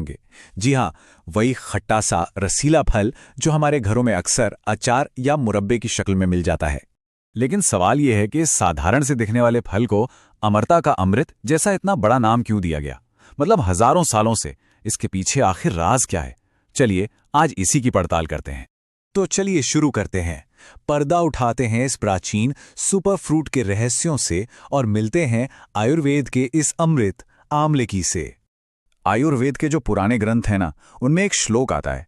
होंगे। जी हाँ, वही खट्टा सा रसीला फल जो हमारे घरों में अक्सर अचार या मुरब्बे की शक्ल में मिल जाता है। लेकिन सवाल यह है कि साधारण से दिखने वाले फल को अमरता का अमृत जैसा इतना बड़ा नाम क्यों दिया गया? मतलब हजारों सालों से इसके पीछे आखिर राज क्या है? चलिए आज इसी की पड़ताल करते हैं। तो चलिए शुरू करते हैं, पर्दा उठाते हैं इस प्राचीन सुपर फ्रूट के रहस्यों से और मिलते हैं आयुर्वेद के इस अमृत आमलकी से। आयुर्वेद के जो पुराने ग्रंथ हैं ना, उनमें एक श्लोक आता है,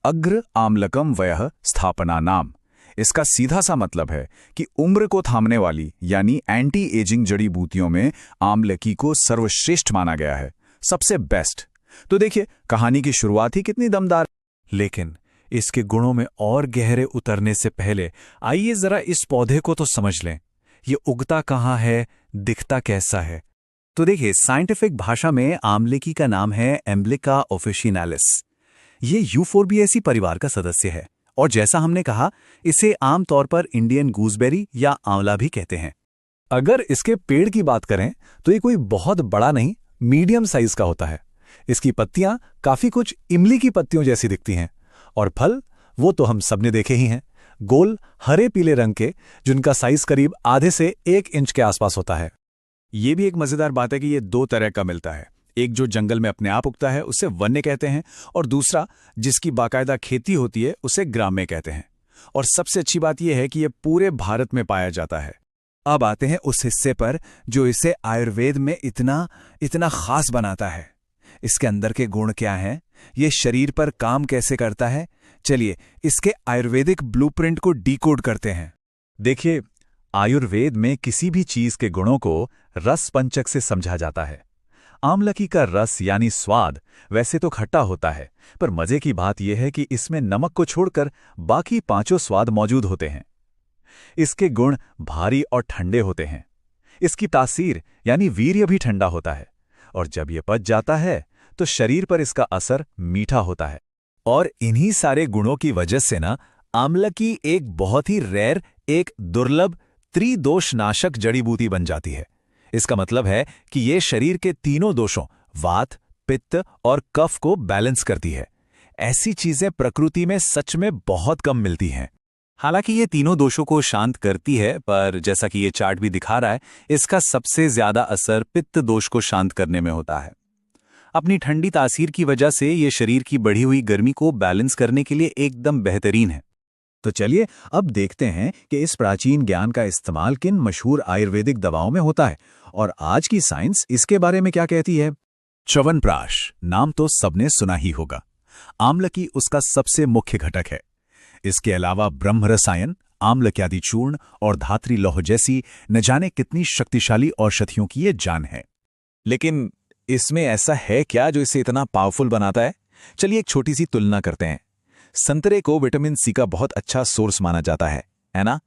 अग्र आमलकम वयः स्थापना नाम। इसका सीधा सा मतलब है कि उम्र को थामने वाली यानी एंटी एजिंग जड़ी बूटियों में आमलकी को सर्वश्रेष्ठ माना गया है, सबसे बेस्ट। तो देखिए, कहानी की शुरुआत ही कितनी दमदार। लेकिन इसके गुणों में और गहरे उतरने से पहले आइए जरा इस पौधे को तो समझ लें। ये उगता कहाँ है, दिखता कैसा है? तो देखिए, साइंटिफिक भाषा में आमलकी का नाम है एम्ब्लिका ऑफिशिनालिस। ये यूफोर्बिएसी परिवार का सदस्य है और जैसा हमने कहा, इसे आमतौर पर इंडियन गूसबेरी या आंवला भी कहते हैं। अगर इसके पेड़ की बात करें तो ये कोई बहुत बड़ा नहीं, मीडियम साइज का होता है। इसकी पत्तियां काफी कुछ इमली की पत्तियों जैसी दिखती हैं और फल वो तो हम सबने देखे ही हैं, गोल हरे पीले रंग के, जिनका साइज करीब आधे से 1 इंच के आसपास होता है। ये भी एक मजेदार बात है कि ये 2 तरह का मिलता है। एक जो जंगल में अपने आप उगता है उसे वन्य कहते हैं, और दूसरा जिसकी बाकायदा खेती होती है उसे ग्राम्य कहते हैं। और सबसे अच्छी बात यह है कि यह पूरे भारत में पाया जाता है। अब आते हैं उस हिस्से पर जो इसे आयुर्वेद में इतना खास बनाता है। इसके अंदर के गुण क्या हैं? ये शरीर पर काम कैसे करता है? चलिए इसके आयुर्वेदिक ब्लूप्रिंट को डीकोड करते हैं। देखिए, आयुर्वेद में किसी भी चीज के गुणों को रस पंचक से समझा जाता है। आमलकी का रस यानी स्वाद वैसे तो खट्टा होता है, पर मजे की बात यह है कि इसमें नमक को छोड़कर बाकी 5 स्वाद मौजूद होते हैं। इसके गुण भारी और ठंडे होते हैं। इसकी तासीर यानी वीर्य भी ठंडा होता है, और जब यह पच जाता है तो शरीर पर इसका असर मीठा होता है। और इन्हीं सारे गुणों की वजह से ना, आमलकी एक बहुत ही रेयर, एक दुर्लभ त्रिदोषनाशक जड़ी बूटी बन जाती है। इसका मतलब है कि ये शरीर के तीनों दोषों वात, पित्त और कफ को बैलेंस करती है। ऐसी चीजें प्रकृति में सच में बहुत कम मिलती हैं। हालांकि ये तीनों दोषों को शांत करती है, पर जैसा कि ये चार्ट भी दिखा रहा है, इसका सबसे ज्यादा असर पित्त दोष को शांत करने में होता है। अपनी ठंडी तासीर की वजह से ये शरीर की बढ़ी हुई गर्मी को बैलेंस करने के लिए एकदम बेहतरीन है। तो चलिए अब देखते हैं कि इस प्राचीन ज्ञान का इस्तेमाल किन मशहूर आयुर्वेदिक दवाओं में होता है और आज की साइंस इसके बारे में क्या कहती है। च्यवनप्राश नाम तो सबने सुना ही होगा। आमलकी उसका सबसे मुख्य घटक है। इसके अलावा ब्रह्म रसायन, आमलक्यादि चूर्ण और धात्री लौह जैसी न जाने कितनी शक्तिशाली औषधियों की ये जान है। लेकिन इसमें ऐसा है क्या जो इसे इतना पावरफुल बनाता है? चलिए एक छोटी सी तुलना करते हैं। संतरे को विटामिन सी का बहुत अच्छा सोर्स माना जाता है ना?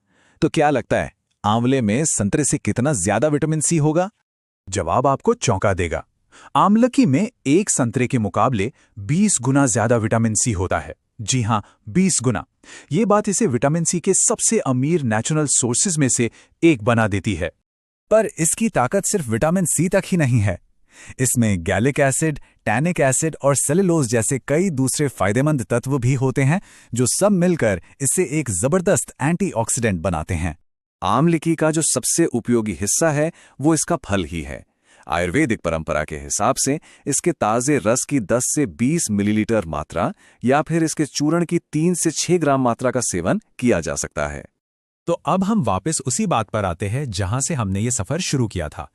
तो क्या लगता है आंवले में संतरे से कितना ज्यादा विटामिन सी होगा? जवाब आपको चौंका देगा। आमलकी में एक संतरे के मुकाबले 20 गुना ज्यादा विटामिन सी होता है। जी हां, 20 गुना। ये बात इसे विटामिन सी के सबसे अमीर नेचुरल सोर्सेज में से एक बना देती है। पर इसकी ताकत सिर्फ विटामिन सी तक ही नहीं है। इसमें गैलिक एसिड, टैनिक एसिड और सेलुलोज जैसे कई दूसरे फायदेमंद तत्व भी होते हैं, जो सब मिलकर इसे एक जबरदस्त एंटीऑक्सीडेंट बनाते हैं। आमलकी का जो सबसे उपयोगी हिस्सा है वो इसका फल ही है। आयुर्वेदिक परंपरा के हिसाब से इसके ताजे रस की 10 से 20 मिलीलीटर मात्रा या फिर इसके चूर्ण की 3 से 6 ग्राम मात्रा का सेवन किया जा सकता है। तो अब हम वापस उसी बात पर आते हैं जहां से हमने ये सफर शुरू किया था।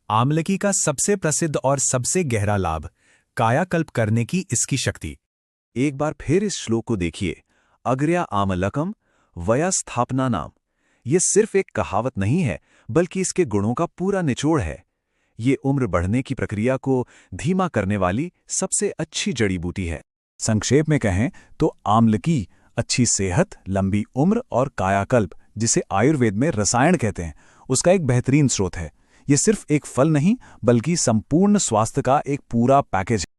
आमलकी का सबसे प्रसिद्ध और सबसे गहरा लाभ, कायाकल्प करने की इसकी शक्ति। एक बार फिर इस श्लोक को देखिए, अग्र्या आमलकम वया स्थापना नाम। ये सिर्फ एक कहावत नहीं है, बल्कि इसके गुणों का पूरा निचोड़ है। ये उम्र बढ़ने की प्रक्रिया को धीमा करने वाली सबसे अच्छी जड़ी बूटी है। संक्षेप में कहें तो आमलकी अच्छी सेहत, लंबी उम्र और कायाकल्प, जिसे आयुर्वेद में रसायन कहते हैं, उसका एक बेहतरीन स्रोत है। ये सिर्फ एक फल नहीं, बल्कि संपूर्ण स्वास्थ्य का एक पूरा पैकेज है।